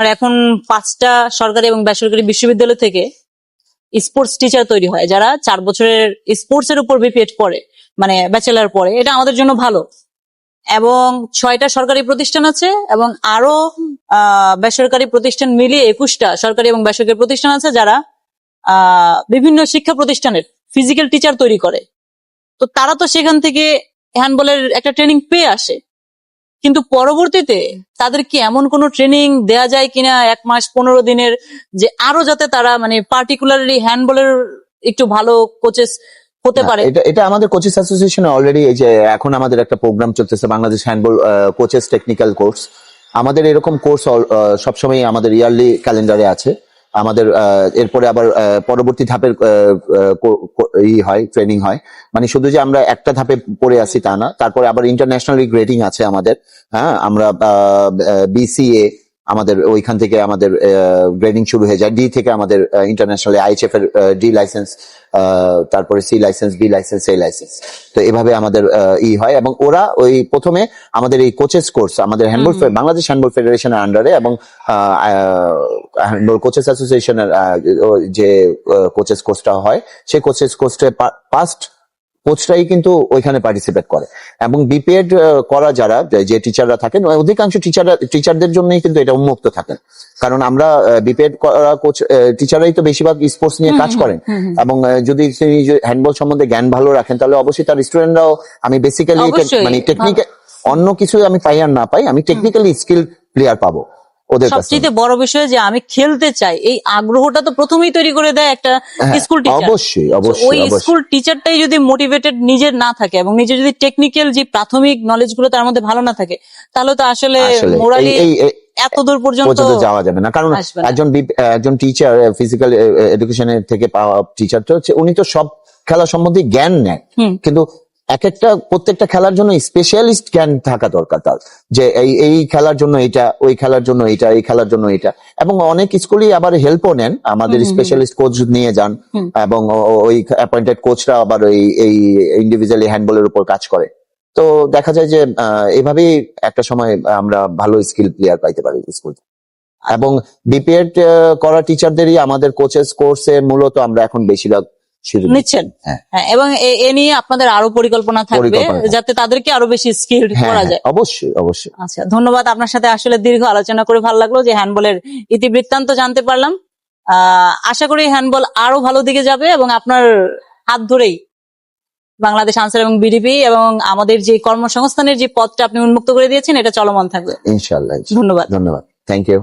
আর এখন 5টা সরকারি এবং বেসরকারি বিশ্ববিদ্যালয় থেকে স্পোর্টস টিচার তৈরি হয়, যারা 4 বছরের স্পোর্টস এর উপর বিপিএড পড়ে, মানে ব্যাচেলার পড়ে। এটা আমাদের জন্য ভালো। এবং 6টা সরকারি প্রতিষ্ঠান আছে, এবং আরো বেসরকারি প্রতিষ্ঠান মিলিয়ে 21টা সরকারি এবং বেসরকারি প্রতিষ্ঠান আছে, যারা বিভিন্ন শিক্ষা প্রতিষ্ঠানের ফিজিক্যাল টিচার তৈরি করে। তো তারা তো সেখান থেকে হ্যান্ডবলের একটা ট্রেনিং পেয়ে আসে, কিন্তু পরবর্তীতে তাদের কি এমন কোনো ট্রেনিং দেয়া যায় কিনা 1 মাস 15 দিনের, যে আরো যাতে তারা মানে পার্টিকুলারলি হ্যান্ডবলের একটু ভালো কোচেস হতে পারে? এটা আমাদের কোচেস অ্যাসোসিয়েশনে অলরেডি, এই যে এখন আমাদের একটা প্রোগ্রাম চলতেছে Bangladesh handball coaches technical course. আমাদের এরকম কোর্স সবসময় আমাদের ইয়ারলি ক্যালেন্ডারে আছে। আমাদের এরপরে আবার পরবর্তী ধাপের হয়, ট্রেনিং হয়। মানে শুধু যে আমরা একটা ধাপে পড়ে আসি তা না, তারপরে আবার ইন্টারন্যাশনালি গ্রেডিং আছে আমাদের। হ্যাঁ, আমরা বিসিএ, আমাদের ওইখান থেকে আমাদের গ্রেডিং শুরু হয়ে যায়। ডি থেকে আমাদের ইন্টারন্যাশনাল আইএইচএফ এর ডি লাইসেন্স, তারপরে সি লাইসেন্স, বি লাইসেন্স, এ লাইসেন্স। তো এভাবে আমাদের হয়। এবং ওরা ওই প্রথমে আমাদের এই কোচেস কোর্স আমাদের হ্যান্ডবল বাংলাদেশ হ্যান্ডবল ফেডারেশনের আন্ডারে এবং হ্যান্ডবল কোচেস অ্যাসোসিয়েশনের যে কোচেস কোর্সটা হয়, সেই কোচেস কোর্সে পাস্ট কোচরাই কিন্তু ওইখানে পার্টিসিপেট করে। এবং বিপিএড করা যারা যে টিচাররা থাকেন, অধিকাংশ টিচারদের জন্যই কিন্তু এটা উন্মুক্ত থাকেন। কারণ আমরা বিপিএড করা কোচ টিচাররাই তো বেশিরভাগ স্পোর্টস নিয়ে কাজ করেন। এবং যদি তিনি হ্যান্ডবল সম্বন্ধে জ্ঞান ভালো রাখেন, তাহলে অবশ্যই তার স্টুডেন্টরাও, আমি বেসিক্যালি মানে টেকনিক্যাল, অন্য কিছু আমি পাই আর না পাই, আমি টেকনিক্যালি স্কিল প্লেয়ার পাবো। সবচেয়ে বড় বিষয় যে আমি খেলতে চাই, এই আগ্রহটা তো প্রথমেই তৈরি করে দেয় একটা স্কুল টিচার। অবশ্যই ওই স্কুল টিচারটাই যদি মোটিভেটেড নিজের না থাকে, এবং নিজের যদি টেকনিক্যাল যে প্রাথমিক নলেজ গুলো তার মধ্যে ভালো না থাকে, তাহলে তো আসলে মোরালি এত দূর পর্যন্ত যাওয়া যাবে না। কারণ একজন টিচার, ফিজিক্যাল এডুকেশনের থেকে পাওয়া টিচারটা হচ্ছে, উনি তো সব খেলা সম্বন্ধে জ্ঞান নেয়, কিন্তু প্রত্যেকটা খেলার জন্য স্পেশালিস্ট জ্ঞান থাকা দরকার তার, যে এই খেলার জন্য এটা, ওই খেলার জন্য এটা, এই খেলার জন্য এটা। এবং অনেক স্কুলই আবার হেল্পও নেন, আমাদের স্পেশালিস্ট কোচ নিয়ে যান, এবং ওই অ্যাপয়েন্টেড কোচরা আবার এই ইন্ডিভিজুয়ালি হ্যান্ডবলের উপর কাজ করে। তো দেখা যায় যে এভাবেই একটা সময় আমরা ভালো স্কিল প্লেয়ার পাইতে পারি স্কুল। এবং বিপিএড করা টিচারদেরই আমাদের কোচেস কোর্সে মূলত আমরা এখন বেশিরভাগ নিচ্ছেন। হ্যাঁ, এবং এ নিয়ে আপনাদের আরো পরিকল্পনা থাকবে যাতে তাদেরকে আরো বেশি স্কিল করা যায়। অবশ্যই অবশ্যই। আচ্ছা, ধন্যবাদ। আপনার সাথে আসলে দীর্ঘ আলোচনা করে ভালো লাগলো, যে হ্যান্ডবলের ইতিবৃত্তান্ত জানতে পারলাম। আশা করি হ্যান্ডবল আরো ভালো দিকে যাবে, এবং আপনার হাত ধরেই বাংলাদেশ আনসার এবং বিডিপি এবং আমাদের যে কর্মসংস্থানের যে পথটা আপনি উন্মুক্ত করে দিয়েছেন, এটা চলমান থাকবে ইনশাআল্লাহ। ধন্যবাদ। ধন্যবাদ। Thank you.